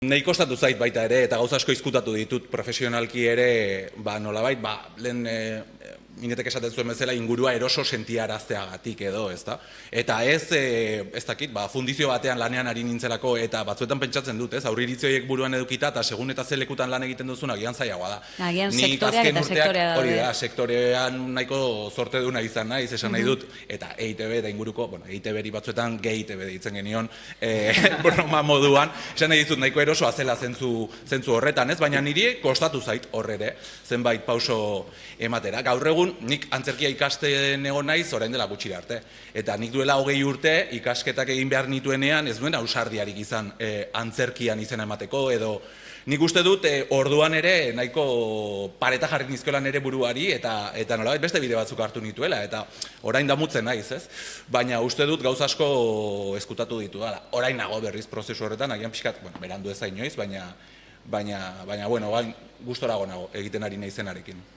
Nei kostatu zait baita ere, eta gauza asko izkutatu ditut profesionalki ere, nolabait, lehen Minetek esaten zuen bezala ingurua eroso sentiarazteagatik edo, ezta? Eta ez dakit, fundizio batean lanean ari nintzelako, eta batzuetan pentsatzen dut, ez? Aurriritzi horiek buruan edukita, eta segun eta ze lekutan lan egiten duzun, agian zailagoa da. Agian sektoreak eta sektorea da. Hori da, sektorean nahiko zorteduna izan naiz, esan nahi dut, eta EITB eta inguruko, EITB-eri batzuetan GEITB deitzen genion, broma moduan, esan nahi dizut nahiko erosoa zela zentzu horretan, ez? Baina niri kostatu zait horrere, zenbait pauso ematera. Gaur egun, nik antzerkia ikasten egon naiz orain dela gutxi arte. Eta nik duela 20 urte ikasketak egin behar nituenean ez duen ausardiarik izan antzerkian izena emateko, edo nik uste dut orduan ere nahiko pareta jarri nizkoelan ere buruari eta nolabait beste bide batzuk hartu nituela, eta orain damutzen naiz, ez? Baina uste dut gauza asko ezkutatu ditu dela. Orain nago berriz prozesu horretan, agian pixkat, berandu ez da inoiz, baina gustora nago egiten ari naizenarekin.